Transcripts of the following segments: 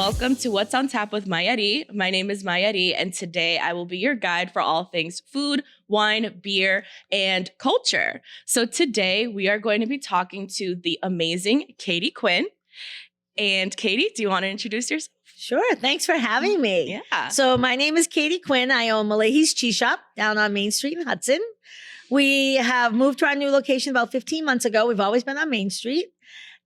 Welcome to What's on Tap with Mayari. My name is Mayari, and today I will be your guide for all things food, wine, beer, and culture. So today we are going to be talking to the amazing Katie Quinn. And Katie, do you want to introduce yourself? Sure. Thanks for having me. Yeah. So my name is Katie Quinn. I own Mullahy's Cheese Shop down on Main Street in Hudson. We have moved to our new location about 15 months ago. We've always been on Main Street.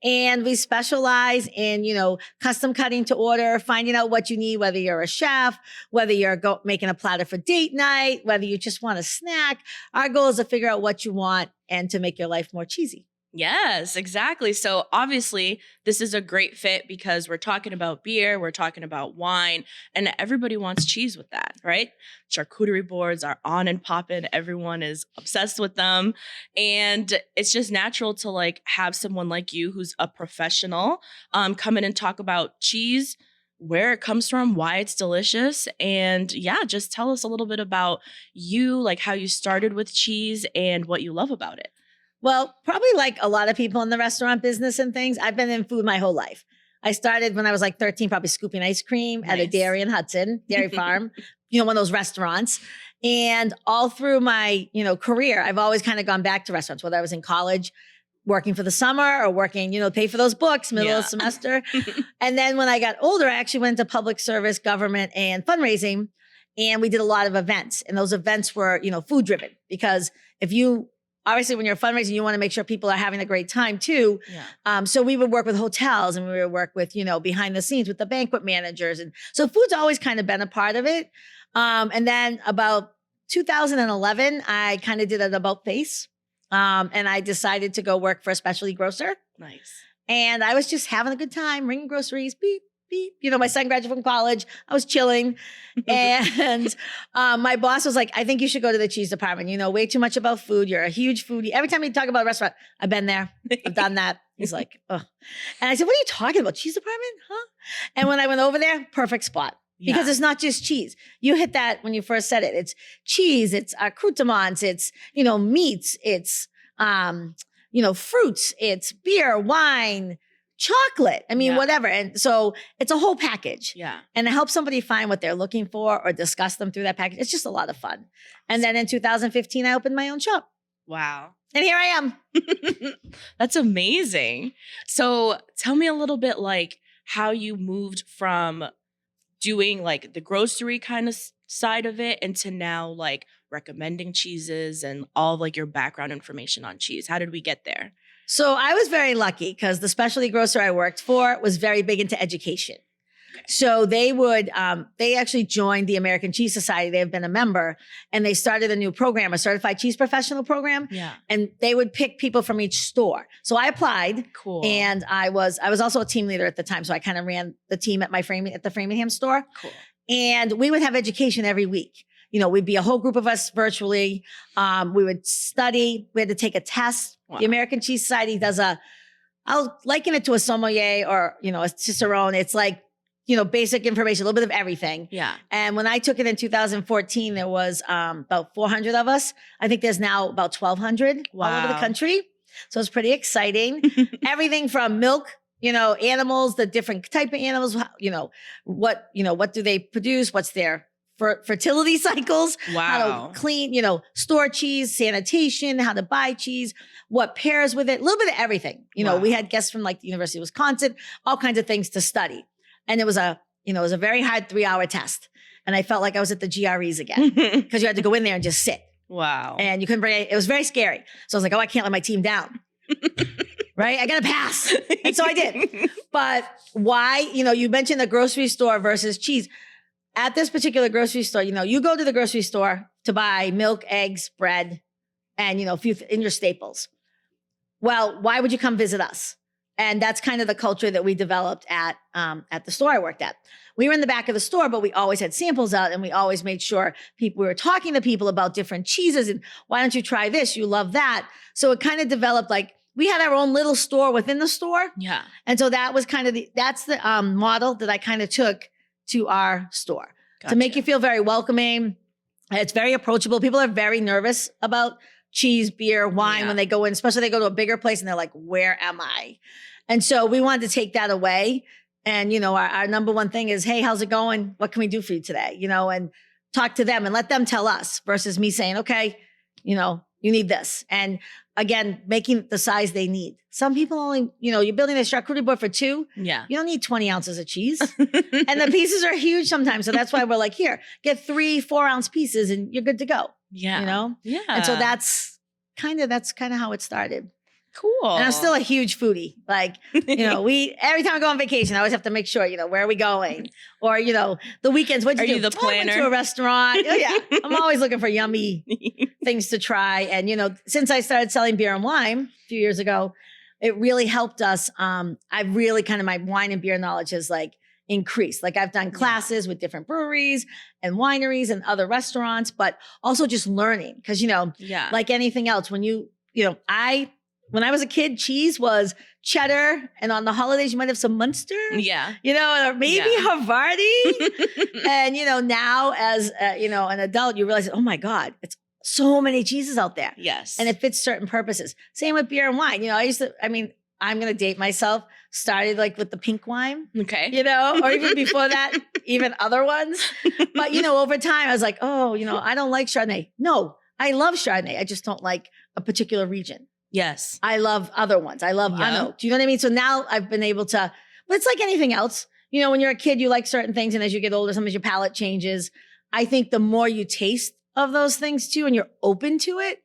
And we specialize in, custom cutting to order, finding out what you need, whether you're a chef, whether you're making a platter for date night, whether you just want a snack. Our goal is to figure out what you want and to make your life more cheesy. Yes, exactly. So obviously this is a great fit because we're talking about beer, we're talking about wine, and everybody wants cheese with that, right? Charcuterie boards are on and popping. Everyone is obsessed with them. And it's just natural to have someone like you who's a professional come in and talk about cheese, where it comes from, why it's delicious. And yeah, just tell us a little bit about you, like how you started with cheese and what you love about it. Well, probably like a lot of people in the restaurant business and things, I've been in food my whole life. I started when I was like 13, probably scooping ice cream at a dairy in Hudson, dairy farm, one of those restaurants. And all through my, career, I've always kind of gone back to restaurants, whether I was in college, working for the summer or working, pay for those books, middle of the semester. And then when I got older, I actually went into public service, government, and fundraising. And we did a lot of events. And those events were, food driven, because obviously, when you're fundraising, you want to make sure people are having a great time too. Yeah. So we would work with hotels and we would work with, behind the scenes with the banquet managers. And so food's always kind of been a part of it. And then about 2011, I kind of did an about face. And I decided to go work for a specialty grocer. Nice. And I was just having a good time, ringing groceries, beep, beep. My son graduated from college. I was chilling. And my boss was like, I think you should go to the cheese department. You know way too much about food. You're a huge foodie. Every time we talk about a restaurant, I've been there. I've done that. He's like, oh. And I said, what are you talking about? Cheese department? Huh? And when I went over there, perfect spot. Because it's not just cheese. You hit that when you first said it. It's cheese, it's accoutrements, it's, meats, it's, fruits, it's beer, wine, chocolate. Whatever. And so it's a whole package. Yeah. And it helps somebody find what they're looking for or discuss them through that package. It's just a lot of fun. And then in 2015, I opened my own shop. Wow. And here I am. That's amazing. So tell me a little bit how you moved from doing the grocery kind of side of it into now recommending cheeses and all of your background information on cheese. How did we get there? So I was very lucky because the specialty grocer I worked for was very big into education. So they actually joined the American Cheese Society. They have been a member, and they started a new program, a certified cheese professional program. Yeah. And they would pick people from each store. So I applied. Cool. And I was also a team leader at the time. So I kind of ran the team at the Framingham store. Cool. And we would have education every week. We'd be a whole group of us virtually. We would study. We had to take a test. Wow. The American Cheese Society does I'll liken it to a sommelier or, a cicerone. It's basic information, a little bit of everything. Yeah. And when I took it in 2014, there was about 400 of us. I think there's now about 1,200 all over the country. So it's pretty exciting. Everything from milk, animals, the different type of animals, what do they produce? What's their fertility cycles? Wow. How to clean, store cheese, sanitation, how to buy cheese, what pairs with it, a little bit of everything. Wow. We had guests from the University of Wisconsin, all kinds of things to study. And it was a very hard 3-hour test. And I felt like I was at the GREs again because you had to go in there and just sit. Wow. And you couldn't it was very scary. So I was like, oh, I can't let my team down. Right? I got to pass. And so I did. But why, you mentioned the grocery store versus cheese. At this particular grocery store, you go to the grocery store to buy milk, eggs, bread, and, a few in your staples. Well, why would you come visit us? And that's kind of the culture that we developed at the store I worked at. We were in the back of the store, but we always had samples out, and we always made sure we were talking to people about different cheeses and why don't you try this? You love that. So it kind of developed we had our own little store within the store. Yeah. And so that was kind of that's the model that I kind of took to our store. Gotcha. To make you feel very welcoming. It's very approachable. People are very nervous about cheese, beer, wine when they go in, especially they go to a bigger place and they're like, where am I? And so we wanted to take that away And, our number one thing is, hey, how's it going? What can we do for you today? And talk to them and let them tell us versus me saying, okay, you need this. And again, making the size they need. Some people only, you're building a charcuterie board for 2. Yeah. You don't need 20 ounces of cheese. And the pieces are huge sometimes. So that's why we're like, here, get 3 4-ounce pieces and you're good to go. Yeah. Yeah. And so that's kind of how it started. Cool. And I'm still a huge foodie. Like, every time I go on vacation, I always have to make sure, where are we going? Or, the weekends, what'd you do? Are you the planner? I went to a restaurant. Oh, yeah. I'm always looking for yummy things to try. And, since I started selling beer and wine a few years ago, it really helped us. I really my wine and beer knowledge has increased. Like I've done classes with different breweries and wineries and other restaurants, but also just learning. Cause like anything else, when when I was a kid, cheese was cheddar, and on the holidays you might have some Munster, or maybe Havarti. And now as an adult, you realize, oh my God, it's so many cheeses out there. Yes, and it fits certain purposes. Same with beer and wine. I'm going to date myself. Started with the pink wine, okay, or even before that, even other ones. But over time, I was like, oh, I don't like Chardonnay. No, I love Chardonnay. I just don't like a particular region. Yes. I love other ones. I love Ano. Do you know what I mean? So now I've been able to, but it's like anything else. When you're a kid, you like certain things. And as you get older, sometimes your palate changes. I think the more you taste of those things too, and you're open to it,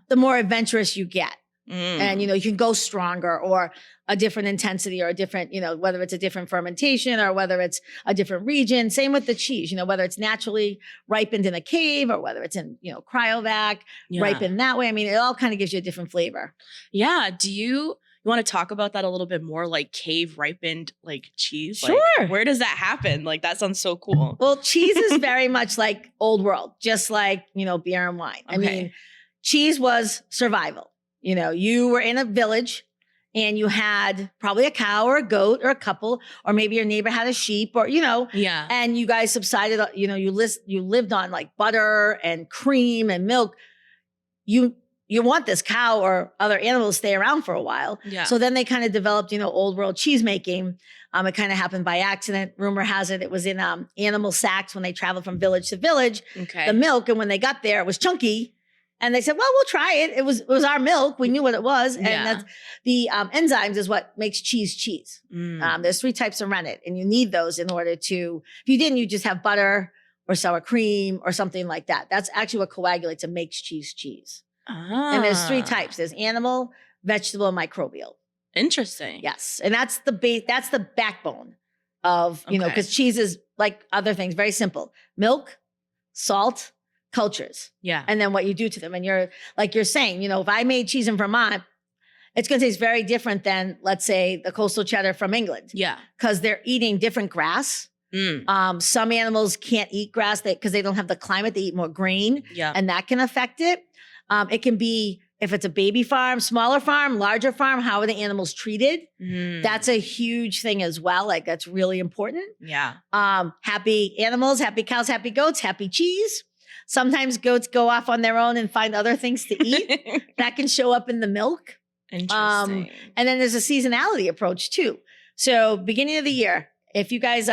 the more adventurous you get. And, you can go stronger or a different intensity or a different, whether it's a different fermentation or whether it's a different region. Same with the cheese, whether it's naturally ripened in a cave or whether it's in, cryovac, ripened that way. I mean, it all kind of gives you a different flavor. Yeah. Do you want to talk about that a little bit more? Like cave ripened, cheese? Sure. Where does that happen? That sounds so cool. Well, cheese is very much like old world, just like, beer and wine. Okay. I mean, cheese was survival. You were in a village and you had probably a cow or a goat or a couple, or maybe your neighbor had a sheep or, and you guys subsided, you lived on butter and cream and milk. You want this cow or other animals to stay around for a while. Yeah. So then they kind of developed, old world cheese making. It kind of happened by accident. Rumor has it was in animal sacks when they traveled from village to village. Okay. The milk, and when they got there, it was chunky. And they said, well, we'll try it. It was our milk. We knew what it was. And that's the enzymes is what makes cheese. There's 3 types of rennet, and you need those in order to, if you didn't, you just have butter or sour cream or something like that. That's actually what coagulates and makes cheese. And there's 3 types. There's animal, vegetable, and microbial. Interesting. Yes. And that's the backbone of, because cheese is like other things, very simple. Milk, salt, cultures. Yeah. And then what you do to them. And you're saying, if I made cheese in Vermont, it's going to taste very different than, let's say, the coastal cheddar from England. Yeah. Because they're eating different grass. Some animals can't eat grass because they don't have the climate. They eat more grain. Yeah. And that can affect it. It can be, if it's a baby farm, smaller farm, larger farm, how are the animals treated? That's a huge thing as well. That's really important. Yeah. Happy animals, happy cows, happy goats, happy cheese. Sometimes goats go off on their own and find other things to eat. That can show up in the milk. Interesting. And then there's a seasonality approach too. So beginning of the year, if you guys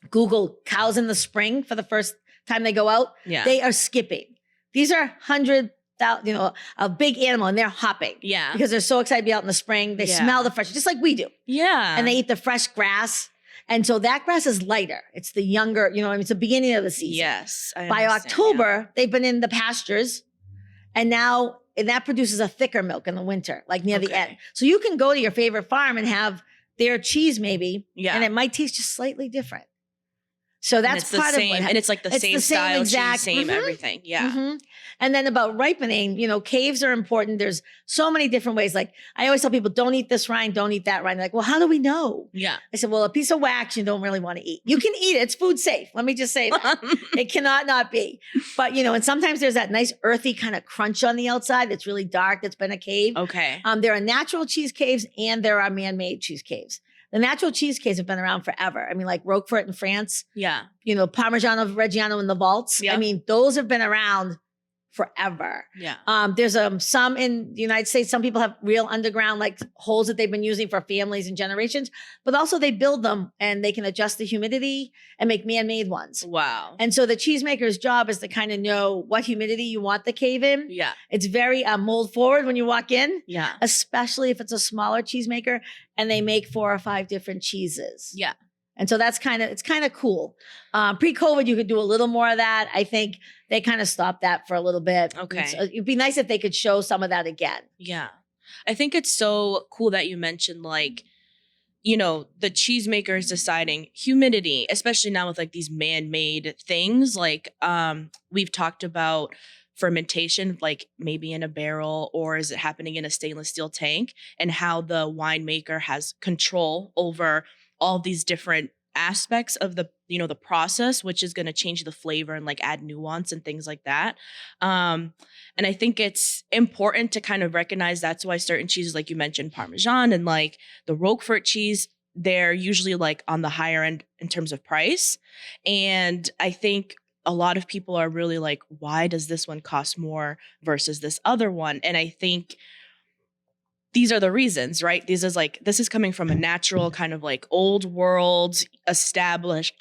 Google cows in the spring for the first time they go out, they are skipping. These are 100,000, a big animal, and they're hopping. Yeah. Because they're so excited to be out in the spring. They smell the fresh, just like we do. Yeah. And they eat the fresh grass. And so that grass is lighter. It's the younger, it's the beginning of the season. Yes. By October, they've been in the pastures. And that produces a thicker milk in the winter, near the end. So you can go to your favorite farm and have their cheese maybe. Yeah. And it might taste just slightly different. So that's part of what, and it's the same style, exact, cheese, same everything. Yeah. And then about ripening, caves are important. There's so many different ways. I always tell people, don't eat this rind, don't eat that rind. They're like, well, how do we know? Yeah. I said, well, a piece of wax you don't really want to eat. You can eat it. It's food safe. Let me just say that. It cannot not be. But, and sometimes there's that nice earthy kind of crunch on the outside that's really dark, that's been a cave. Okay. There are natural cheese caves and there are man-made cheese caves. The natural cheese caves have been around forever. I mean, like Roquefort in France. Yeah. Parmigiano Reggiano in the vaults. Yeah. I mean, those have been around forever. Yeah. There's some in the United States, some people have real underground like holes that they've been using for families and generations, but also they build them and they can adjust the humidity and make man-made ones. Wow. And so the cheesemaker's job is to kind of know what humidity you want the cave in. Yeah. It's very mold forward when you walk in, Yeah. especially if it's a smaller cheesemaker and they make 4 or 5 different cheeses. Yeah. And so it's kind of cool. Pre-COVID, you could do a little more of that. I think they kind of stopped that for a little bit. Okay. So it'd be nice if they could show some of that again. Yeah. I think it's so cool that you mentioned like, you know, the cheesemakers deciding humidity, especially now with like these man-made things. Like we've talked about fermentation, like maybe in a barrel, or is it happening in a stainless steel tank, and how the winemaker has control over all these different aspects of the, you know, the process, which is going to change the flavor and like add nuance and things like that. And I think it's important to kind of recognize that's why certain cheeses, like you mentioned, Parmesan and like the Roquefort cheese, they're usually like on the higher end in terms of price. And I think a lot of people are really like, why does this one cost more versus this other one? And I think these are the reasons, right? This is coming from a natural kind of like old world established,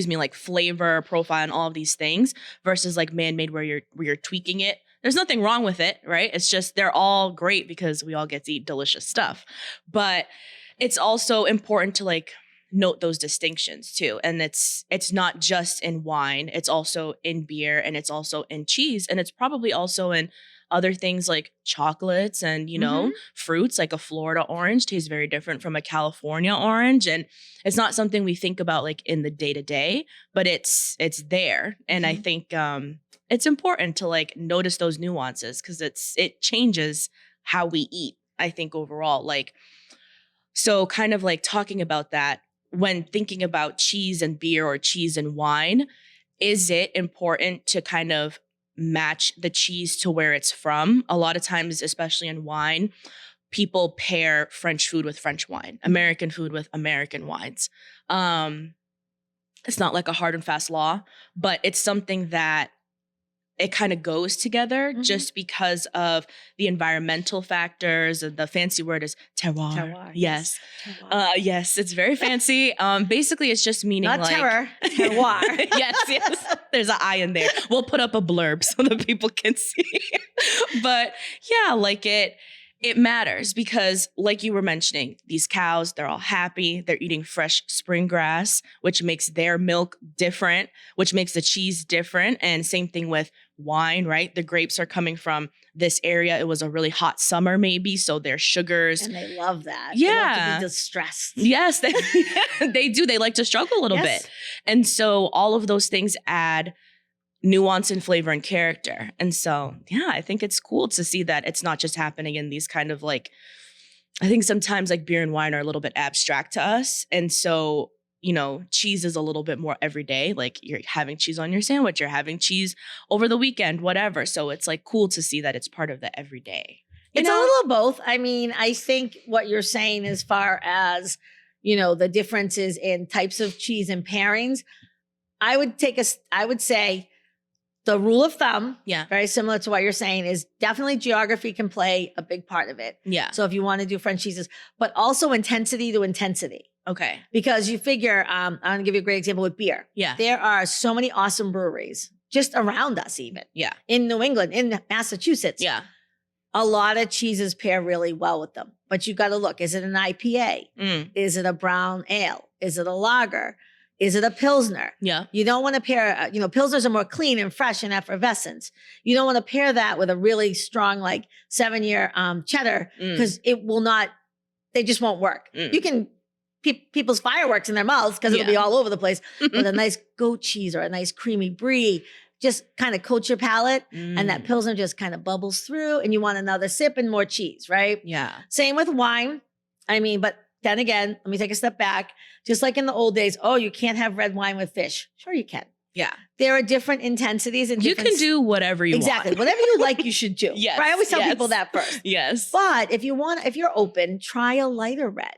like flavor profile and all of these things versus like man-made where you're tweaking it. There's nothing wrong with it, right? It's just they're all great because we all get to eat delicious stuff. But it's also important to like note those distinctions too. And it's not just in wine, it's also in beer and it's also in cheese. And it's probably also in other things like chocolates and, you know, fruits. Like a Florida orange tastes very different from a California orange. And it's not something we think about like in the day to day, but it's there. And I think it's important to like notice those nuances because it changes how we eat, I think overall. Like, so kind of like talking about that when thinking about cheese and beer or cheese and wine, is it important to kind of match the cheese to where it's from? A lot of times, especially in wine, people pair French food with French wine, American food with American wines. It's not like a hard and fast law, but it's something that it kind of goes together just because of the environmental factors. And the fancy word is terroir. Terroir. Yes. Terroir. Yes, it's very fancy. Basically, it's just meaning Not like terror, terroir. yes. There's an I in there. We'll put up a blurb so that people can see. But yeah, like it matters because like you were mentioning, these cows, they're all happy. They're eating fresh spring grass, which makes their milk different, which makes the cheese different. And same thing with wine, right? The grapes are coming from this area. It was a really hot summer maybe, so their sugars. And they love that. Yeah. They love to be distressed. Yes, they do. They like to struggle a little bit. And so all of those things add nuance and flavor and character. And so, yeah, I think it's cool to see that it's not just happening in these kind of like, I think sometimes like beer and wine are a little bit abstract to us. And so, you know, cheese is a little bit more everyday. Like you're having cheese on your sandwich, you're having cheese over the weekend, whatever. So it's like cool to see that it's part of the everyday. It's a little of both. I mean, I think what you're saying as far as, you know, the differences in types of cheese and pairings, I would say the rule of thumb, very similar to what you're saying, is definitely geography can play a big part of it. Yeah. So if you want to do French cheeses, but also intensity to intensity. Okay. Because you figure, I'm going to give you a great example with beer. Yeah. There are so many awesome breweries just around us even. Yeah. In New England, in Massachusetts. Yeah. A lot of cheeses pair really well with them. But you got to look, is it an IPA? Is it a brown ale? Is it a lager? Is it a Pilsner? Yeah. You don't want to pair, Pilsners are more clean and fresh and effervescent. You don't want to pair that with a really strong, like 7-year cheddar because it will not, they just won't work. You can people's fireworks in their mouths because it'll be all over the place. With a nice goat cheese or a nice creamy brie, just kind of coats your palate and that Pilsner just kind of bubbles through and you want another sip and more cheese, right? Yeah. Same with wine. I mean, but then again, let me take a step back. Just like in the old days, you can't have red wine with fish. Sure you can. Yeah. There are different intensities and you can do whatever you want. Exactly. Whatever you like, you should do. Yes. Right? I always tell people that first. Yes. But if you're open, try a lighter red.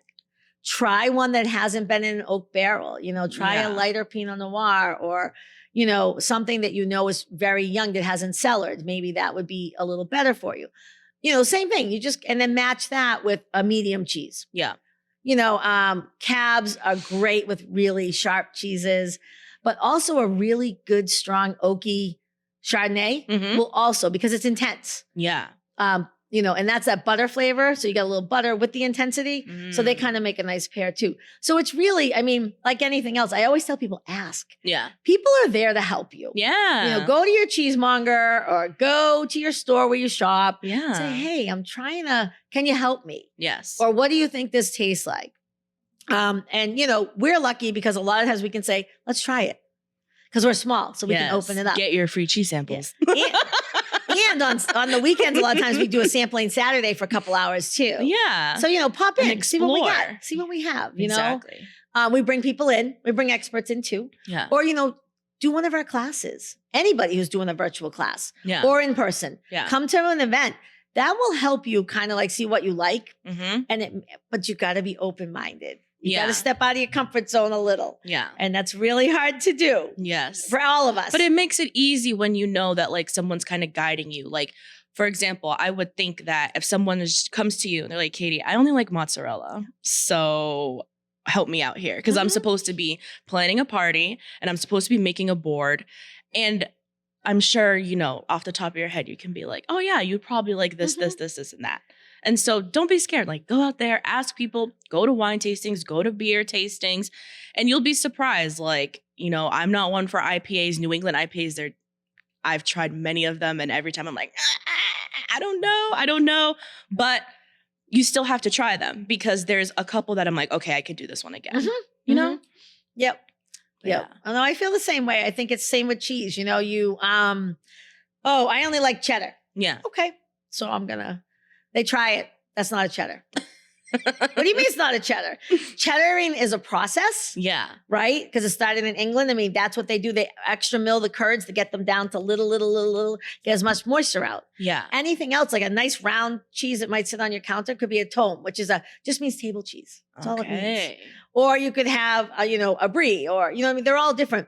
try one that hasn't been in an oak barrel, try a lighter Pinot Noir or, something that is very young that hasn't cellared. Maybe that would be a little better for you. Same thing. And then match that with a medium cheese. Yeah. Cabs are great with really sharp cheeses, but also a really good, strong, oaky Chardonnay will also, because it's intense. Yeah. And that's that butter flavor. So you got a little butter with the intensity. So they kind of make a nice pair too. So it's really, like anything else, I always tell people, ask. Yeah. People are there to help you. Yeah. Go to your cheesemonger or go to your store where you shop. Yeah. Say, hey, can you help me? Yes. Or what do you think this tastes like? And we're lucky because a lot of times we can say, let's try it. Because we're small, so we can open it up. Get your free cheese samples. And on the weekends, a lot of times we do a sampling Saturday for a couple hours too. Yeah. So, pop in, see what we got, explore. see what we have, Exactly. We bring people in, we bring experts in too. Yeah. Or, do one of our classes. Anybody who's doing a virtual class or in person, come to an event. That will help you kind of like see what you like. But you got to be open-minded. You got to step out of your comfort zone a little. Yeah. And that's really hard to do. Yes. For all of us. But it makes it easy when you know that like someone's kind of guiding you. Like, for example, I would think that if someone comes to you and they're like, Katie, I only like mozzarella. So help me out here. Because I'm supposed to be planning a party and I'm supposed to be making a board. And I'm sure, off the top of your head, you can be like, oh yeah, you'd probably like this, this, and that. And so don't be scared. Like, go out there, ask people, go to wine tastings, go to beer tastings, and you'll be surprised. Like, I'm not one for IPAs, New England IPAs. I've tried many of them, and every time I'm like, I don't know. But you still have to try them because there's a couple that I'm like, okay, I could do this one again. You know? Yep. Yeah. I know. I feel the same way. I think it's the same with cheese. I only like cheddar. Yeah. Okay. So they try it. That's not a cheddar. What do you mean it's not a cheddar? Cheddaring is a process. Yeah. Right? Because it started in England. That's what they do. They extra mill the curds to get them down to little, get as much moisture out. Yeah. Anything else, like a nice round cheese that might sit on your counter, could be a tome, which is just means table cheese. That's all it means. Or you could have, a brie, or, they're all different.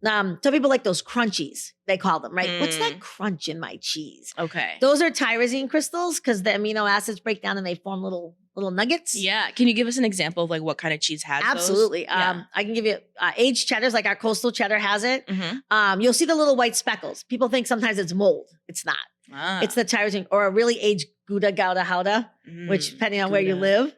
Some people like those crunchies, they call them, right? What's that crunch in my cheese? Okay. Those are tyrosine crystals because the amino acids break down and they form little nuggets. Yeah. Can you give us an example of like what kind of cheese has Absolutely. those? Yeah. I can give you aged cheddars, like our coastal cheddar has it. You'll see the little white speckles. People think sometimes it's mold. It's not. It's the tyrosine, or a really aged Gouda, Gouda, which depending on where you live.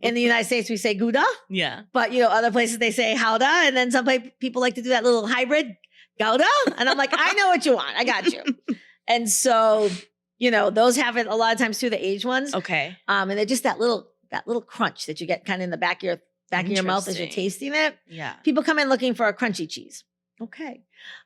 In the United States, we say Gouda. Yeah. But, other places they say Gouda. And then some people like to do that little hybrid Gouda. And I'm like, I know what you want. I got you. And so, those have it a lot of times too, the aged ones. Okay. And they're just that little crunch that you get kind of in the back of your mouth as you're tasting it. Yeah. People come in looking for a crunchy cheese. Okay.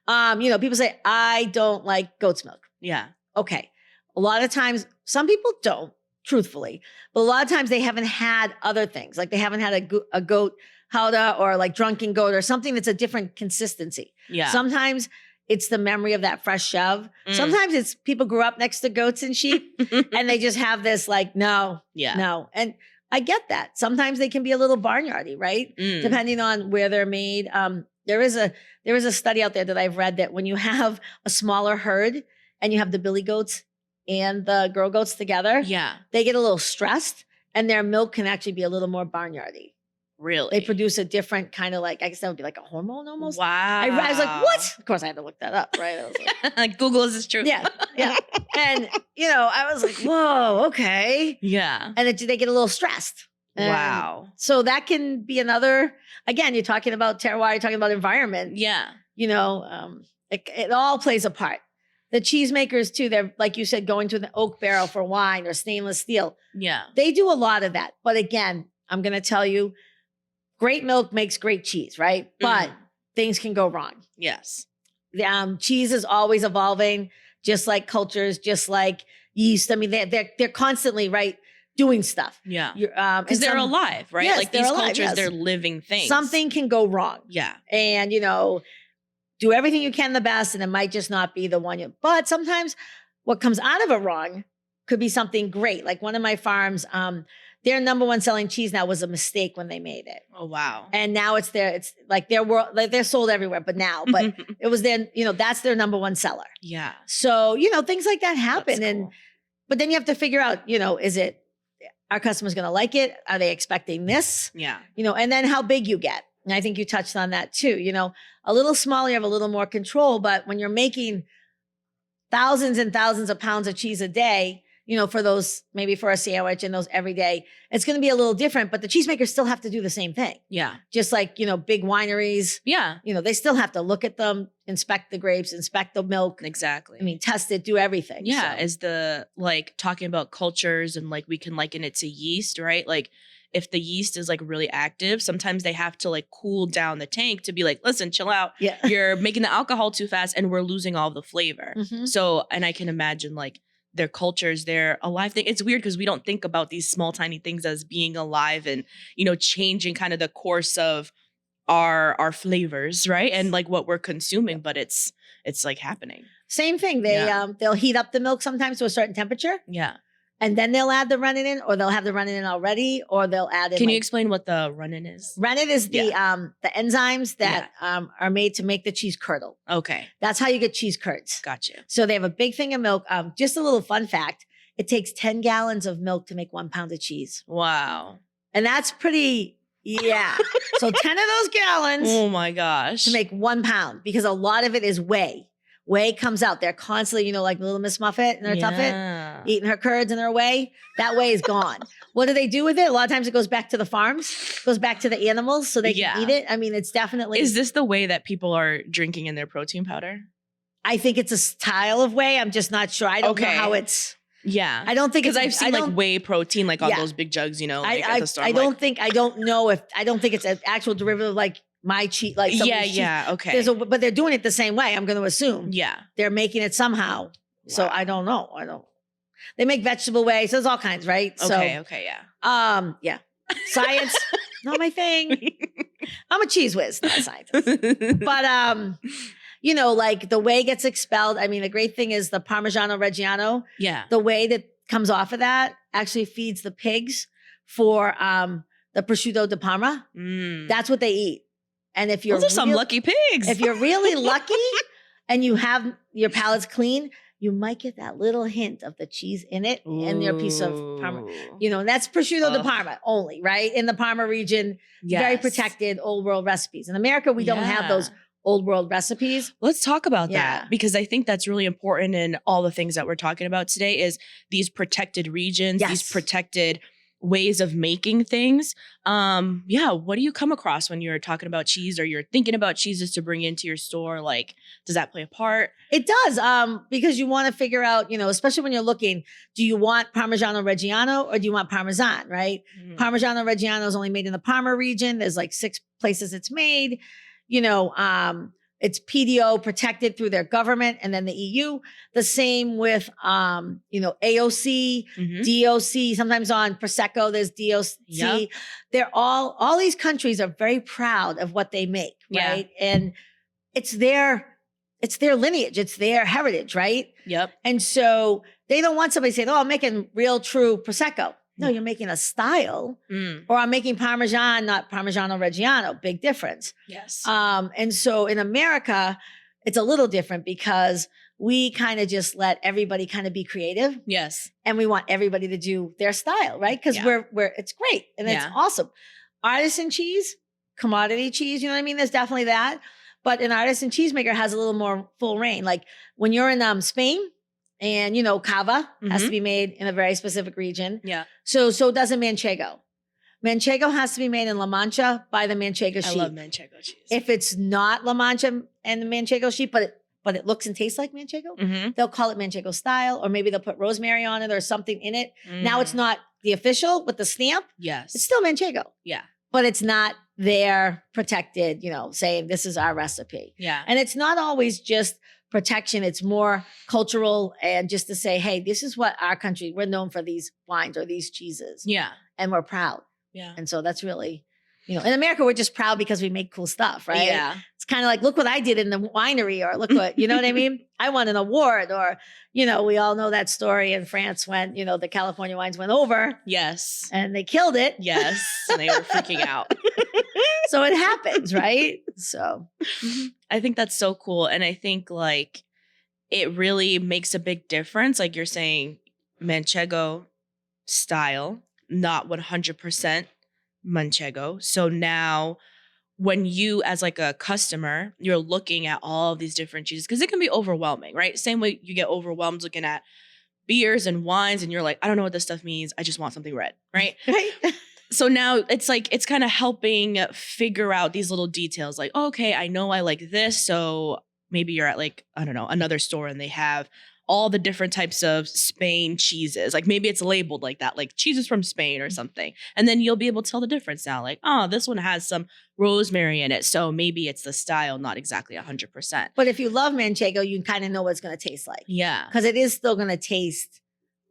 People say, I don't like goat's milk. Yeah. Okay. A lot of times, some people don't, truthfully, but a lot of times they haven't had other things. Like they haven't had a goat Gouda or like drunken goat or something that's a different consistency. Yeah. Sometimes it's the memory of that fresh shove. Sometimes it's people grew up next to goats and sheep and they just have this like, no. And I get that. Sometimes they can be a little barnyardy, right? Depending on where they're made. There is a study out there that I've read that when you have a smaller herd and you have the billy goats and the girl goats together, they get a little stressed and their milk can actually be a little more barnyardy. Really? They produce a different kind of like, I guess that would be like a hormone almost. Wow. I was like, what? Of course I had to look that up, right? I was like Google, is this true? Yeah. And, I was like, whoa, okay. Yeah. And they get a little stressed. Wow. So that can be another, again, you're talking about terroir, you're talking about environment. Yeah. It all plays a part. The cheesemakers too, they're, like you said, going to an oak barrel for wine or stainless steel. Yeah. They do a lot of that. But again, I'm going to tell you, great milk makes great cheese, right? But things can go wrong. Yes. Cheese is always evolving, just like cultures, just like yeast. They're constantly, right, doing stuff. Yeah. Because they're alive, right? Yes, like these cultures, they're living things. Something can go wrong. Yeah. And, do everything you can the best, and it might just not be the one but sometimes what comes out of it wrong could be something great. Like one of my farms, their number one selling cheese now was a mistake when they made it. Oh, wow. And now it's like their world, like they're sold everywhere, but it was their, that's their number one seller. Yeah. So, things like that happen. That's cool. But then you have to figure out, is it, our customers going to like it? Are they expecting this? Yeah. And then how big you get. And I think you touched on that too. A little smaller, you have a little more control, but when you're making thousands and thousands of pounds of cheese a day, for those, maybe for a sandwich and those every day, it's going to be a little different, but the cheesemakers still have to do the same thing. Yeah. Just like, big wineries. Yeah. They still have to look at them, inspect the grapes, inspect the milk. Exactly. Test it, do everything. Yeah. So. Is the talking about cultures and we can liken it to yeast, right? If the yeast is really active, sometimes they have to cool down the tank to be listen, chill out. Yeah. You're making the alcohol too fast and we're losing all the flavor. Mm-hmm. So, and I can imagine their cultures, they're alive thing. It's weird because we don't think about these small, tiny things as being alive and, changing kind of the course of our flavors, right? And what we're consuming, but it's happening. Same thing. They'll heat up the milk sometimes to a certain temperature. Yeah. And then they'll add the rennet in, or they'll have the rennet in already, or they'll add in. Can you explain what the rennet is? Rennet is the enzymes that are made to make the cheese curdle. Okay. That's how you get cheese curds. Gotcha. So they have a big thing of milk. Just a little fun fact. It takes 10 gallons of milk to make 1 pound of cheese. Wow. And that's pretty, So 10 of those gallons. Oh my gosh. To make 1 pound, because a lot of it is whey. Whey comes out. They're constantly, like Little Miss Muffet and their Tuffet, eating her curds and their whey. That whey is gone. What do they do with it? A lot of times it goes back to the farms, goes back to the animals so they can eat it. It's definitely. Is this the way that people are drinking in their protein powder? I think it's a style of whay. I'm just not sure. I don't know how it's. Yeah. I don't think because I've seen whey protein on those big jugs, at the store. I don't think it's an actual derivative my cheese, okay. But they're doing it the same way. I'm going to assume. Yeah, they're making it somehow. Wow. So I don't know. They make vegetable whey. So there's all kinds, right? Okay. Yeah. Yeah. Science, not my thing. I'm a cheese whiz, not a scientist. But the whey gets expelled. The great thing is the Parmigiano Reggiano. Yeah. The whey that comes off of that actually feeds the pigs for the prosciutto di Parma. That's what they eat. And if you're those are some lucky pigs. If you're really lucky and you have your palate's clean, you might get that little hint of the cheese in it and your piece of Parma. And that's prosciutto di Parma only, right? In the Parma region, very protected old world recipes. In America, we don't have those old world recipes. Let's talk about that, because I think that's really important in all the things that we're talking about today is these protected regions, these protected ways of making things. What do you come across when you're talking about cheese or you're thinking about cheeses to bring into your store? Does that play a part? It does, because you want to figure out, especially when you're looking, do you want Parmigiano Reggiano or do you want Parmesan, right? Parmigiano Reggiano is only made in the Parma region. There's 6 places it's made. It's PDO protected through their government and then the EU. The same with, AOC, DOC, sometimes on Prosecco, there's DOC. Yep. They're all these countries are very proud of what they make, right? And it's their lineage. It's their heritage, right? Yep. And so they don't want somebody saying, I'm making real true Prosecco. No, you're making a style, or I'm making Parmesan, not Parmigiano Reggiano. Big difference. Yes. And so in America, it's a little different because we kind of just let everybody kind of be creative. Yes. And we want everybody to do their style, right? Because it's great and it's awesome. Artisan cheese, commodity cheese, you know what I mean? There's definitely that. But an artisan cheesemaker has a little more full reign. Like when you're in Spain, and cava has to be made in a very specific region. Yeah. So does a manchego. Manchego has to be made in La Mancha by the Manchego sheep. I love manchego cheese. If it's not La Mancha and the Manchego sheep, but it looks and tastes like manchego, they'll call it manchego style, or maybe they'll put rosemary on it or something in it. Now it's not the official with the stamp. Yes. It's still manchego. Yeah. But it's not their protected, saying this is our recipe. Yeah. And it's not always just protection. It's more cultural and just to say, hey, this is what our country, we're known for these wines or these cheeses. Yeah. And we're proud. Yeah. And so that's really You know, in America, we're just proud because we make cool stuff, right? Yeah. It's kind of like, look what I did in the winery, or look what, you know what I mean? I won an award, or, you know, we all know that story in France when, you know, the California wines went over. Yes. And they killed it. Yes. And they were freaking out. So it happens, right? So I think that's so cool. And I think like it really makes a big difference. Like you're saying, Manchego style, not 100% Manchego. So now when you as like a customer, you're looking at all of these different cheeses, because it can be overwhelming, right? Same way you get overwhelmed looking at beers and wines and you're like, I don't know what this stuff means. I just want something red, right? right. So now it's like, it's kind of helping figure out these little details like, oh, okay, I know I like this. So maybe you're at like, I don't know, another store and they have all the different types of Spain cheeses. Like maybe it's labeled like that, like cheeses from Spain or something. And then you'll be able to tell the difference now. Like, oh, this one has some rosemary in it. So maybe it's the style, not exactly 100%. But if you love Manchego, you kind of know what it's going to taste like. Yeah. Because it is still going to taste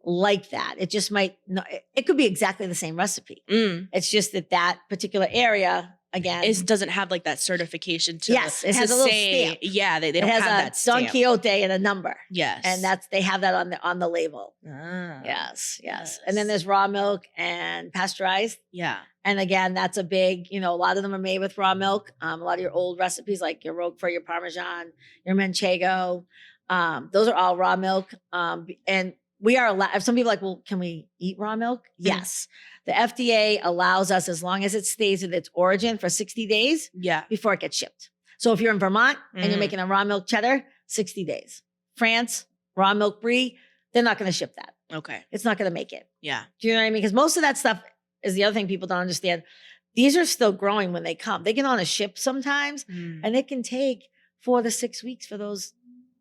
like that. It just might, no, it could be exactly the same recipe. It's just that that particular area, again, doesn't have like that certification to yes, it has a little stamp. Yeah, they don't have that stamp. Don Quixote and a number. Yes. And they have that on the label. Ah, Yes. And then there's raw milk and pasteurized. yeah. And again, that's a big, you know, a lot of them are made with raw milk. A lot of your old recipes, like your Roquefort, your Parmesan, your Manchego, those are all raw milk. And we are allowed, some people are like, well, can we eat raw milk? Yes. The FDA allows us, as long as it stays at its origin for 60 days before it gets shipped. So if you're in Vermont and you're making a raw milk cheddar, 60 days. France, raw milk brie, they're not going to ship that. Okay. It's not going to make it. Yeah. Do you know what I mean? Because most of that stuff is the other thing people don't understand. These are still growing when they come. They get on a ship sometimes and it can take 4 to 6 weeks for those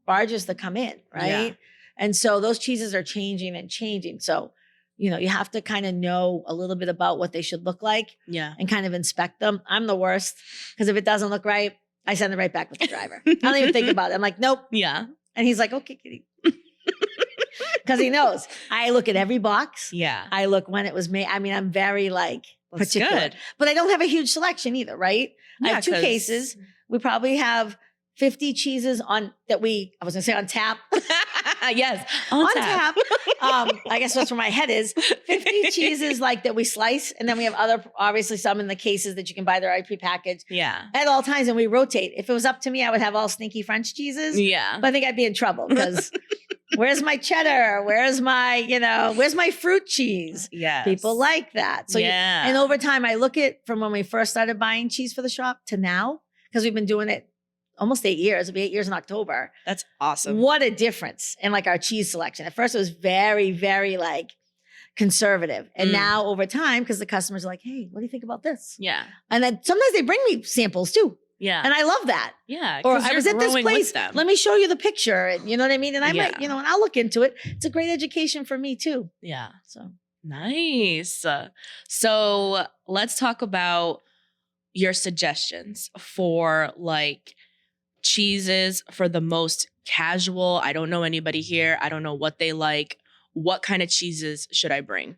barges to come in, right? Yeah. And so those cheeses are changing and changing. So, you know, you have to kind of know a little bit about what they should look like and kind of inspect them. I'm the worst because if it doesn't look right, I send it right back with the driver. I don't even think about it. I'm like, nope. Yeah. And he's like, okay, kitty. Because he knows. I look at every box. Yeah. I look when it was made. I mean, I'm very like That's particular. good. But I don't have a huge selection either, right? I Yeah, have 2 cases. We probably have 50 cheeses I was gonna say on tap. Yes. On tap. I guess that's where my head is. 50 cheeses like that we slice. And then we have obviously some in the cases that you can buy. They're already prepackaged. Yeah. At all times, and we rotate. If it was up to me, I would have all sneaky French cheeses. Yeah. But I think I'd be in trouble because where's my cheddar? Where's my fruit cheese? Yes. People like that. So and over time, I look at from when we first started buying cheese for the shop to now, because we've been doing it almost 8 years. It'll be 8 years in October. That's awesome. What a difference in like our cheese selection. At first it was very, very like conservative. And now over time, because the customers are like, hey, what do you think about this? Yeah. And then sometimes they bring me samples too. Yeah. And I love that. Yeah. Or I was at this place. Let me show you the picture. And you know what I mean? And I might, and I'll look into it. It's a great education for me too. Yeah. So nice. So let's talk about your suggestions for like cheeses for the most casual. I don't know anybody here. I don't know what they like. What kind of cheeses should I bring?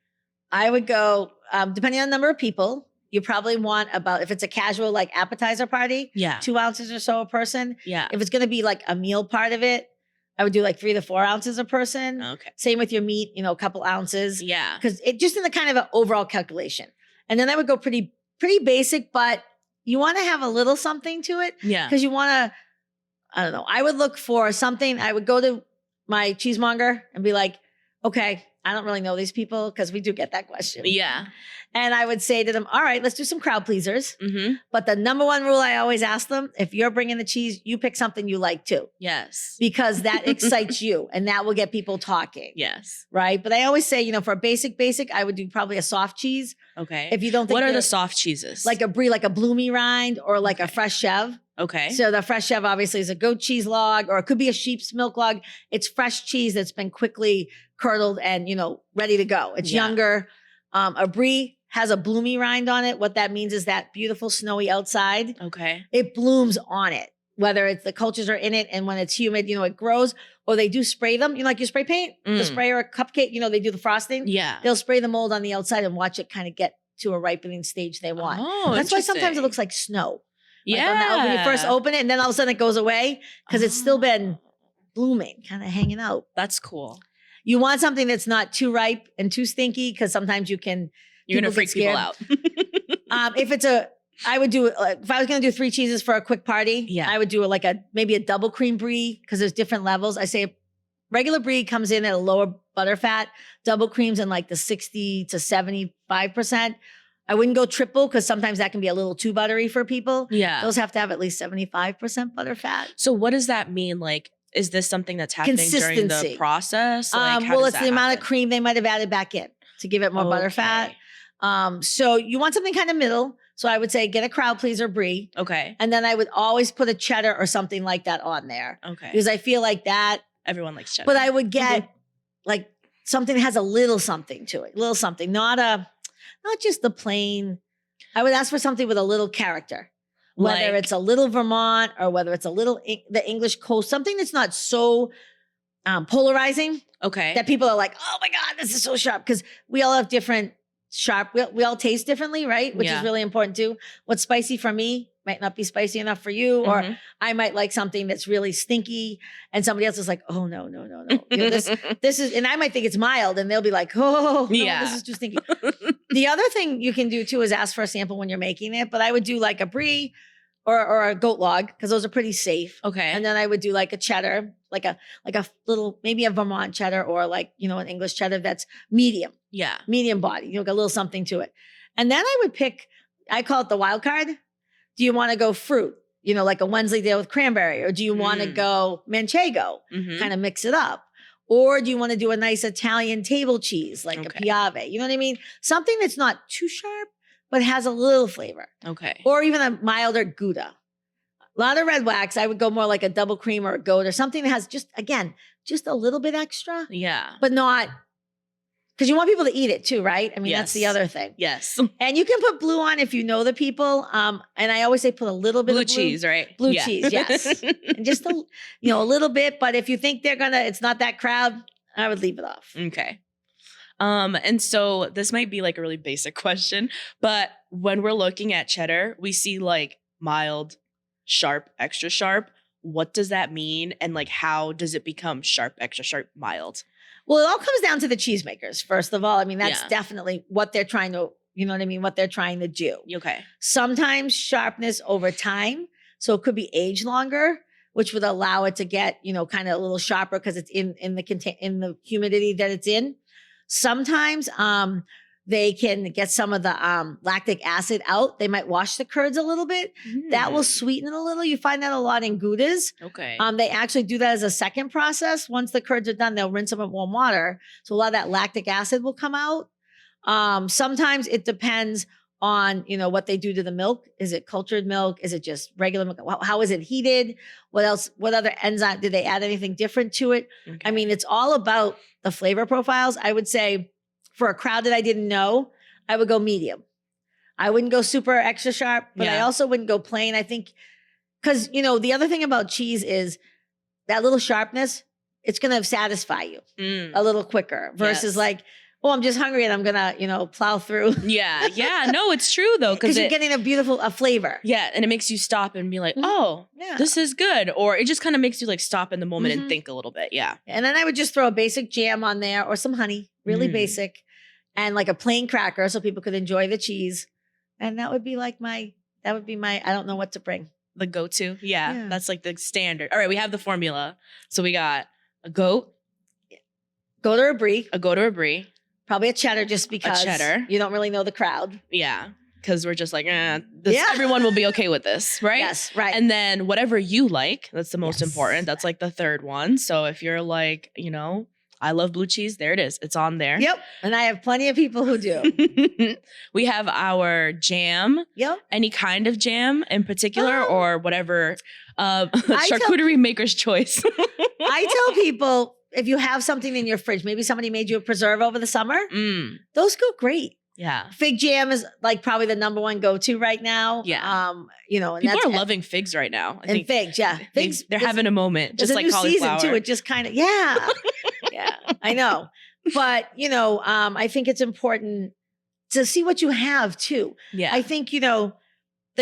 I would go, depending on the number of people, you probably want about, if it's a casual like appetizer party, 2 ounces or so a person. Yeah. If it's going to be like a meal part of it, I would do like 3 to 4 ounces a person. Okay. Same with your meat, a couple ounces. Yeah. Because it just in the kind of an overall calculation. And then I would go pretty basic, but you want to have a little something to it. Yeah. Because you want to, I don't know. I would look for something. I would go to my cheesemonger and be like, okay, I don't really know these people because we do get that question. Yeah. And I would say to them, all right, let's do some crowd pleasers. Mm-hmm. But the number one rule I always ask them, if you're bringing the cheese, you pick something you like too. Yes. Because that excites you and that will get people talking. Yes. Right. But I always say, for a basic, I would do probably a soft cheese. Okay. If you don't think what are the soft cheeses? Like a brie, like a bloomy rind or like a fresh chev. Okay. So the fresh chev obviously is a goat cheese log or it could be a sheep's milk log. It's fresh cheese that's been quickly curdled and, ready to go. It's younger. A brie has a bloomy rind on it. What that means is that beautiful snowy outside. Okay. It blooms on it, whether it's the cultures are in it and when it's humid, it grows, or they do spray them. Like you spray paint, the spray or a cupcake, they do the frosting. Yeah. They'll spray the mold on the outside and watch it kind of get to a ripening stage they want. Oh, That's why sometimes it interesting. looks like snow. Like Yeah. when you first open it and then all of a sudden it goes away because it's still been Oh, blooming, kind of hanging out. that's cool. You want something that's not too ripe and too stinky because sometimes You're gonna People freak get people scared. out. I would do if I was going to do 3 cheeses for a quick party. Yeah. I would do maybe a double cream brie because there's different levels. I say regular brie comes in at a lower butter fat. Double cream's in like the 60 to 75%. I wouldn't go triple because sometimes that can be a little too buttery for people. Yeah. Those have to have at least 75% butter fat. So what does that mean? Like, is this something that's happening during the Consistency. process? Like, how Well, does it's that the amount of happen? cream they might have added back in to give it more butter fat. Okay. So you want something kind of middle. So I would say get a crowd pleaser brie. Okay. And then I would always put a cheddar or something like that on there Okay. because I feel like that. Everyone likes cheddar. But I would get like something that has a little something to it, little something, not just the plain. I would ask for something with a little character, whether Like- it's a little Vermont or whether it's a little the English coast, something that's not so polarizing Okay. that people are like, oh my God, this is so sharp. Because we all have different sharp, we all taste differently, right? Which Yeah. is really important too. What's spicy for me might not be spicy enough for you, or Mhm. I might like something that's really stinky and somebody else is like, oh no. You know, this is, and I might think it's mild and they'll be like, oh, no, Yeah. this is too stinky. The other thing you can do too is ask for a sample when you're making it, but I would do like a brie or a goat log because those are pretty safe. Okay. And then I would do like a cheddar, like a little, maybe a Vermont cheddar or like, an English cheddar that's medium body, got a little something to it. And then I would pick, I call it the wild card. Do you want to go fruit? Like a Wensleydale with cranberry, or do you want to go manchego, Mhm. kind of mix it up? Or do you want to do a nice Italian table cheese, like Okay. a Piave? You know what I mean? Something that's not too sharp, but has a little flavor. Okay. Or even a milder Gouda. A lot of red wax. I would go more like a double cream or a goat or something that has just a little bit extra, Yeah. but not, because you want people to eat it too, right? I mean, that's the Yes. other thing. Yes. And you can put blue on if you know the people. And I always say put a little bit Blue of cheese, right? Blue Yeah. cheese, yes. And just a little bit. But if you think it's not that crowd, I would leave it off. Okay. And so this might be like a really basic question, but when we're looking at cheddar, we see like mild, sharp, extra sharp. What does that mean? And like, how does it become sharp, extra sharp, mild? Well, it all comes down to the cheesemakers, first of all. I mean, that's Yeah. definitely what they're trying to, what they're trying to do. Okay. Sometimes sharpness over time. So it could be aged longer, which would allow it to get, kind of a little sharper because it's in the humidity that it's in. Sometimes they can get some of the lactic acid out. They might wash the curds a little bit. That will sweeten it a little. You find that a lot in Goudas. Okay. They actually do that as a second process. Once the curds are done, they'll rinse them in warm water. So a lot of that lactic acid will come out. Sometimes it depends on, what they do to the milk. Is it cultured milk? Is it just regular milk? How is it heated? What else? What other enzyme? Did they add anything different to it? Okay. I mean, it's all about the flavor profiles. I would say for a crowd that I didn't know, I would go medium. I wouldn't go super extra sharp, but I Yeah. also wouldn't go plain. I think, because, the other thing about cheese is that little sharpness, it's going to satisfy you a little quicker versus Yes. like, oh, I'm just hungry and I'm going to, plow through. Yeah. Yeah. No, it's true though. Because you're getting a flavor. Yeah. And it makes you stop and be like, Mhm. oh, Yeah. this is good. Or it just kind of makes you like stop in the moment Mhm. and think a little bit. Yeah. And then I would just throw a basic jam on there or some honey, really Mm. basic, and like a plain cracker so people could enjoy the cheese. And that would be my, I don't know what to bring. The go-to. Yeah. Yeah. That's like the standard. All right. We have the formula. So we got a goat, Go to a brie, a goat or a brie. probably a cheddar just because cheddar. you don't really know the crowd. Yeah. Because we're just like, Yeah. everyone will be okay with this, right? Yes, right. And then whatever you like, that's the most Yes. important. That's like the third one. So if you're like, I love blue cheese, there it is. It's on there. Yep. And I have plenty of people who do. We have our jam, Yep. any kind of jam in particular, Um, or whatever tell- charcuterie maker's choice. I tell people if you have something in your fridge, maybe somebody made you a preserve over the summer, those go great. Yeah. Fig jam is like probably the number one go-to right now. Yeah. And People are loving figs right now. I and think figs, yeah. Figs, they're there's- having a moment, there's just a like new cauliflower. season too. It just kind of, yeah. Yeah, I know. But, I think it's important to see what you have too. Yeah. I think, the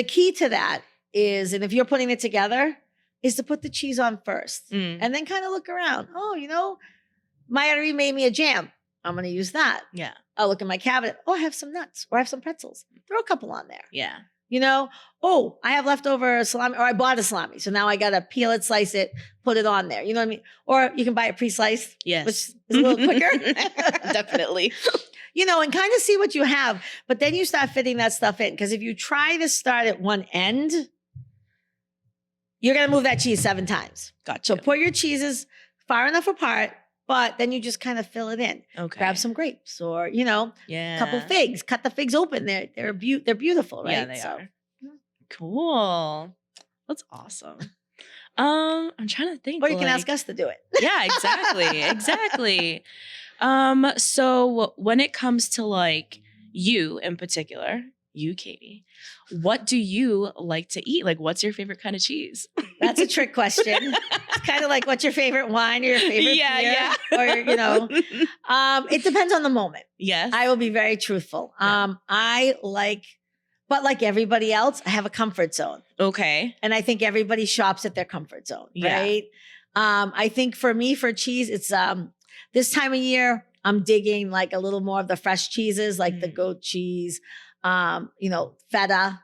key to that is, and if you're putting it together, is to put the cheese on first and then kind of look around. Oh, Mayari made me a jam. I'm going to use that. Yeah. I'll look in my cabinet. Oh, I have some nuts or I have some pretzels. Throw a couple on there. Yeah. Oh, I have leftover salami or I bought a salami. So now I got to peel it, slice it, put it on there. You know what I mean? Or you can buy it pre-sliced. Yes. Which is a little quicker. Definitely. And kind of see what you have. But then you start fitting that stuff in. Because if you try to start at one end, you're going to move that cheese 7 times. Gotcha. So put your cheeses far enough apart, but then you just kind of fill it in. Okay. Grab some grapes or, a couple Yeah. figs. Cut the figs open. They're beautiful, right? Yeah, they are. Cool. That's awesome. I'm trying to think. Or you can ask us to do it. Yeah, exactly. Exactly. So when it comes to you in particular, you, Katie, what do you like to eat? What's your favorite kind of cheese? That's a trick question. It's kind of like, what's your favorite wine or your favorite beer? Yeah. Or, it depends on the moment. Yes. I will be very truthful. Yeah. But like everybody else, I have a comfort zone. Okay. And I think everybody shops at their comfort zone, Yeah. right? I think for me, for cheese, it's this time of year, I'm digging a little more of the fresh cheeses, like the goat cheese, feta,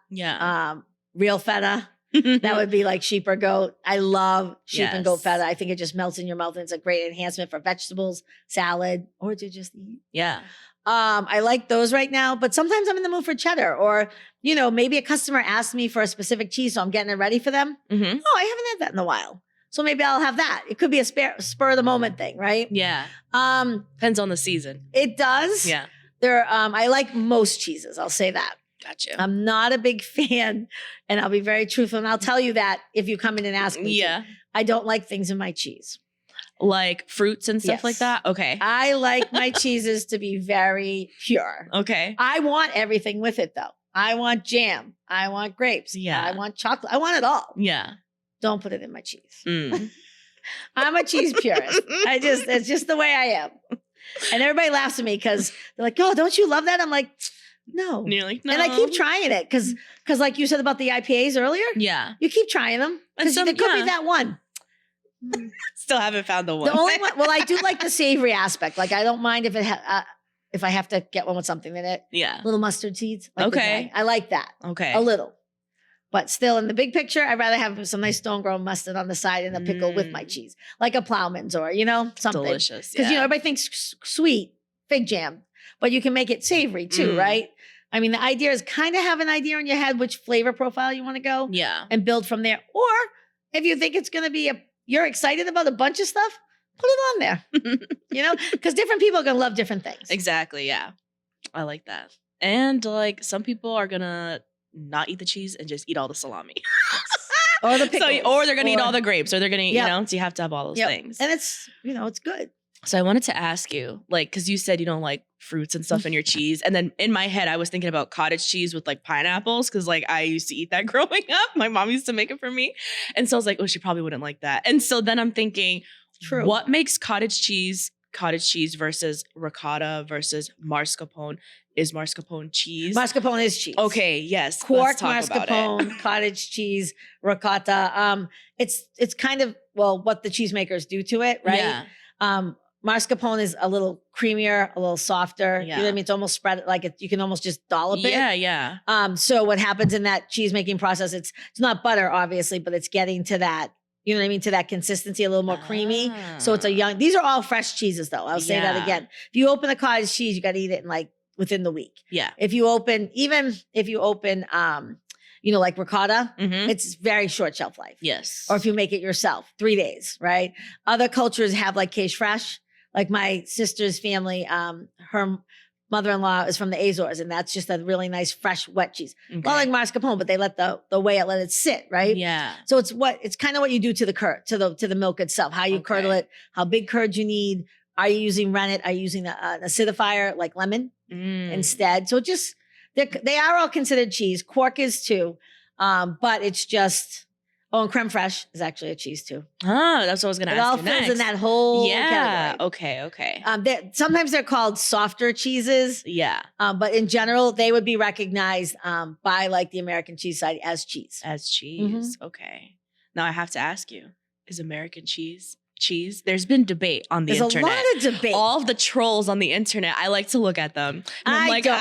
real feta. That would be like sheep or goat. I love sheep and goat feta. I think it just melts in your mouth and it's a great enhancement for vegetables, salad, or to just eat. Yeah. I like those right now, but sometimes I'm in the mood for cheddar or, maybe a customer asked me for a specific cheese, so I'm getting it ready for them. Mm-hmm. Oh, I haven't had that in a while. So maybe I'll have that. It could be a spur of the moment thing, right? Yeah. Depends on the season. It does. Yeah. I like most cheeses. I'll say that. Gotcha. I'm not a big fan, and I'll be very truthful. And I'll tell you that if you come in and ask me. Yeah. I don't like things in my cheese. Like fruits and stuff like Yes. that? Okay. I like my cheeses to be very pure. Okay. I want everything with it though. I want jam. I want grapes. Yeah. I want chocolate. I want it all. Yeah. Don't put it in my cheese. Mm. I'm a cheese purist. It's just the way I am. And everybody laughs at me because they're like, oh, don't you love that? I'm like, no. And you're like, no. And I keep trying it because like you said about the IPAs earlier, Yeah. you keep trying them because there could be that one. Still haven't found the one. The only one, well, I do like the savory aspect. Like I don't mind if if I have to get one with something in it. Yeah. Little mustard seeds. Like Okay. I like that. Okay. A little. But still, in the big picture, I'd rather have some nice stone-grown mustard on the side and a pickle with my cheese. Like a Plowman's or, something. Delicious. Because, everybody thinks sweet, fig jam. But you can make it savory too, right? I mean, the idea is kind of have an idea in your head which flavor profile you want to go. Yeah. And build from there. Or if you think it's going to be you're excited about a bunch of stuff, put it on there. Because different people are going to love different things. Exactly. Yeah. I like that. And some people are going to not eat the cheese and just eat all the salami. Or the pickles. Or they're going to eat all the grapes, or they're going to, so you have to have all those things. And it's, it's good. So I wanted to ask you, because you said you don't like fruits and stuff in your cheese. And then in my head, I was thinking about cottage cheese with pineapples. Because I used to eat that growing up. My mom used to make it for me. And so I was like, oh, she probably wouldn't like that. And so then I'm thinking, True. What makes cottage cheese versus ricotta versus mascarpone? Is mascarpone cheese? Mascarpone is cheese. Okay, yes. Quark, let's talk about mascarpone, cottage cheese, ricotta. It's kind of what the cheesemakers do to it, right? Yeah. Mascarpone is a little creamier, a little softer. Yeah. You know what I mean? It's almost spread you can almost just dollop it. Yeah. So what happens in that cheese making process? It's not butter, obviously, but it's getting to that. You know what I mean? To that consistency, a little more creamy. So it's these are all fresh cheeses though. I'll say that again. If you open a cottage cheese, you got to eat it in within the week. Yeah. If you open, like ricotta, Mm-hmm. it's very short shelf life. Yes. Or if you make it yourself, 3 days, right? Other cultures have quiche fresh. Like my sister's family, her mother-in-law is from the Azores, and that's just a really nice, fresh, wet cheese. Okay. Not like mascarpone, but they let let it sit, right? Yeah. So it's kind of what you do to the curd, to the milk itself, how you curdle it, how big curd you need. Are you using rennet? Are you using an acidifier like lemon instead? So they are all considered cheese. Quark is too, but it's just Oh, and creme fraiche is actually a cheese too. Oh, that's what I was going to It ask all you fills next. in that whole Yeah. category. Okay. Sometimes they're called softer cheeses, Yeah. but in general, they would be recognized by like the American Cheese Society as cheese. As cheese. Okay. Now I have to ask you, is American cheese cheese? There's been debate on the There's internet. a lot of debate. All of the trolls on the internet, I like to look at them. And I'm like, don't.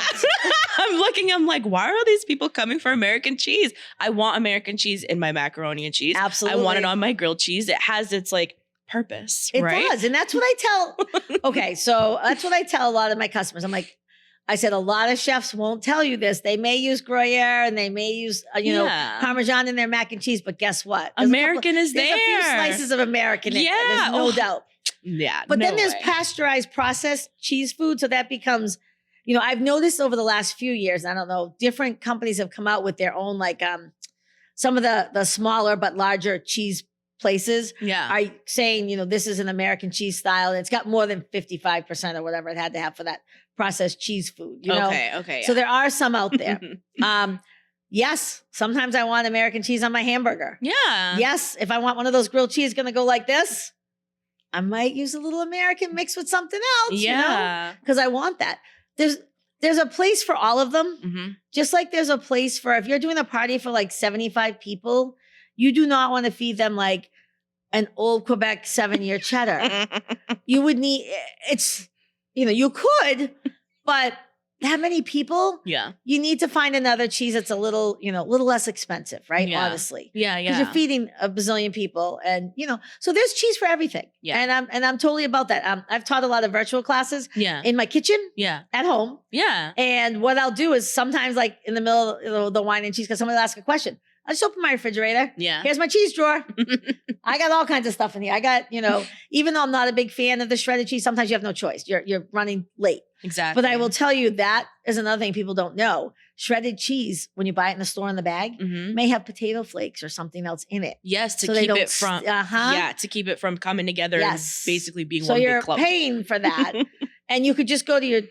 I'm like, why are these people coming for American cheese? I want American cheese in my macaroni and cheese. Absolutely. I want it on my grilled cheese. It has its like purpose, It right? does. And that's what I tell. Okay. So that's what I tell a lot of my customers. I'm like, I said, a lot of chefs won't tell you this. They may use Gruyere and they may use, Parmesan in their mac and cheese. But guess what? American is there. There's a few slices of American in there. There's no doubt. Yeah. But then there's pasteurized processed cheese food. So that becomes, I've noticed over the last few years, I don't know, different companies have come out with their own, like some of the smaller but larger cheese places are saying, this is an American cheese style. And it's got more than 55% or whatever it had to have for that processed cheese food. Okay. So there are some out there. Yes, sometimes I want American cheese on my hamburger. Yeah. Yes, if I want one of those grilled cheese going to go like this, I might use a little American mixed with something else, because I want that. There's a place for all of them. Mm-hmm. Just like there's a place for, if you're doing a party for like 75 people, you do not want to feed them like an old Quebec 7-year cheddar. You would need, you could, but that many people, you need to find another cheese that's a little less expensive, right? Yeah. Honestly. Yeah. Because you're feeding a bazillion people and, so there's cheese for everything. Yeah. And I'm totally about that. I've taught a lot of virtual classes in my kitchen at home. Yeah. And what I'll do is sometimes like in the middle of the wine and cheese, because somebody will ask a question. I just open my refrigerator. Yeah. Here's my cheese drawer. I got all kinds of stuff in here. I got, even though I'm not a big fan of the shredded cheese, sometimes you have no choice. You're running late. Exactly. But I will tell you that is another thing people don't know. Shredded cheese, when you buy it in the store in the bag, may have potato flakes or something else in it. Yes, to So keep it from to keep it from coming together and basically being one big clump. So you're paying for that. And you could just go to your,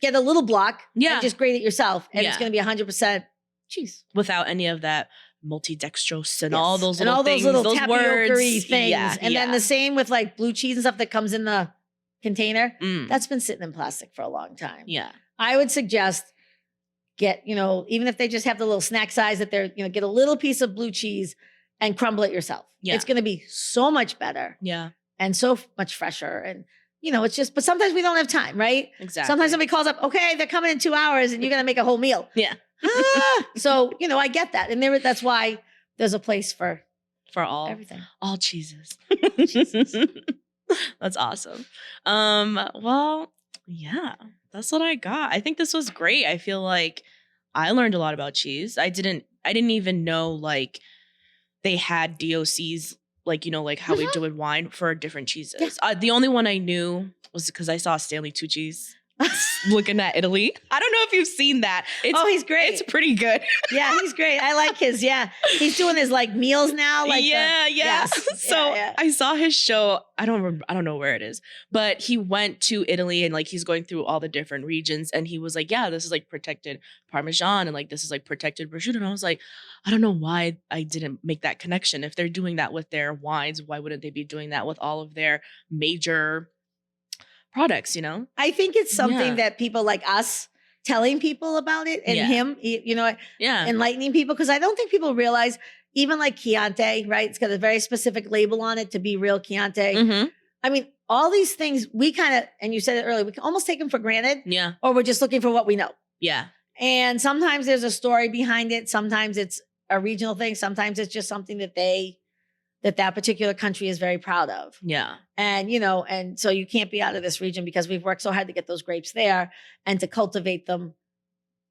get a little block and just grate it yourself. And it's going to be 100% cheese. Without any of that multi-dextrose and all those and little all things, those little those words. things. Yeah, and then the same with like blue cheese and stuff that comes in the container. Mm. That's been sitting in plastic for a long time. Yeah. I would suggest get, even if they just have the little snack size that they're, get a little piece of blue cheese and crumble it yourself. Yeah. It's going to be so much better. Yeah. And so much fresher. And, it's just, but sometimes we don't have time, right? Exactly. Sometimes somebody calls up, okay, they're coming in 2 hours and you're going to make a whole meal. Yeah. So, I get that. And that's why there's a place for all everything. All cheeses. Jesus. That's awesome. Well, yeah, that's what I got. I think this was great. I feel like I learned a lot about cheese. I didn't even know like they had DOCs, like, like how we do with wine for different cheeses. Yeah. The only one I knew was because I saw Stanley Tucci's looking at Italy. I don't know if you've seen that. He's great. It's pretty good. Yeah, he's great. I like his. Yeah, he's doing his like meals now. Like So I saw his show. I don't know where it is, but he went to Italy and like he's going through all the different regions and he was like, yeah, this is like protected Parmesan and like this is like protected prosciutto. And I was like, I don't know why I didn't make that connection. If they're doing that with their wines, why wouldn't they be doing that with all of their major products, I think it's something that people like us telling people about it and him, enlightening people. Because I don't think people realize, even like Chianti, right? It's got a very specific label on it to be real Chianti. Mm-hmm. I mean, all these things we kind of, and you said it earlier, we can almost take them for granted. Yeah. Or we're just looking for what we know. Yeah. And sometimes there's a story behind it. Sometimes it's a regional thing. Sometimes it's just something that particular country is very proud of. Yeah. And, and so you can't be out of this region because we've worked so hard to get those grapes there and to cultivate them.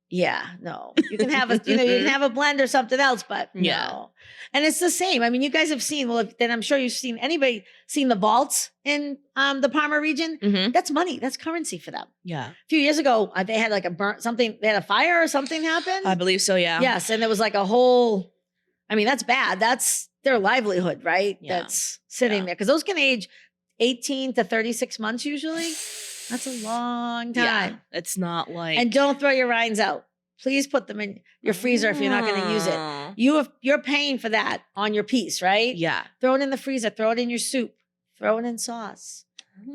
Yeah, no, you can have you can have a blend or something else, but no. And it's the same. I mean, you guys have seen, then I'm sure you've seen the vaults in the Parma region. Mm-hmm. That's money. That's currency for them. Yeah. A few years ago, they had like they had a fire or something happen. I believe so. Yeah. Yes. And there was like a whole, that's bad. That's their livelihood, right? Yeah. That's sitting there. Because those can age 18 to 36 months usually. That's a long time. Yeah. It's not like... And don't throw your rinds out. please put them in your freezer if you're not going to use it. Oh. You're paying for that on your piece, right? Yeah. Throw it in the freezer. Throw it in your soup. Throw it in sauce.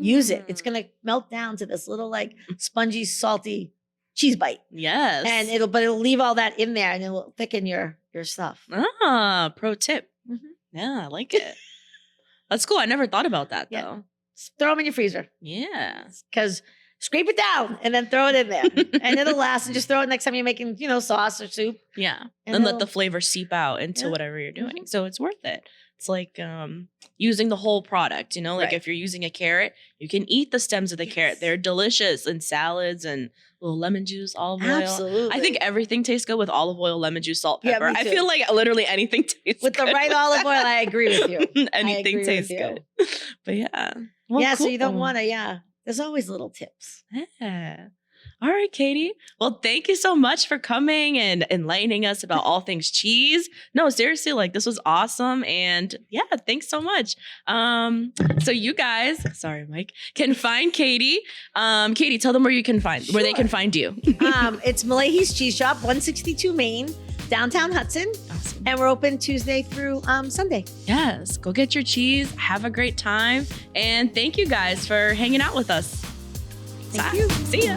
Use it. It's going to melt down to this little like spongy, salty cheese bite. Yes. And it'll leave all that in there and it will thicken your stuff. Ah, pro tip. Mhm. Yeah, I like it. That's cool. I never thought about that Yeah. though. Throw them in your freezer Yeah. because scrape it down and then throw it in there and it'll last. And just throw it next time you're making, sauce or soup. Yeah. And And let it'll- the flavor seep out into Yeah. whatever you're doing. Mhm. So it's worth it. It's like using the whole product, like Right. if you're using a carrot, you can eat the stems of the carrot. Yes. They're delicious in salads and little lemon juice, olive oil. Absolutely. I think everything tastes good with olive oil, lemon juice, salt, Yeah, pepper. me I too. feel like literally anything tastes with the good right olive oil, I agree with you. anything agree tastes with you. good. But yeah. Well, yeah, so you don't cool. want to, there's always little tips. Yeah. All right, Katie. Well, thank you so much for coming and enlightening us about all things cheese. No, seriously, like this was awesome. And yeah, thanks so much. So you guys, sorry, Mike, can find Katie. Katie, tell them where they can find you. It's Mullahy's Cheese Shop, 162 Main, downtown Hudson. Awesome. And we're open Tuesday through Sunday. Yes, go get your cheese. Have a great time. And thank you guys for hanging out with us. Thank you. See ya.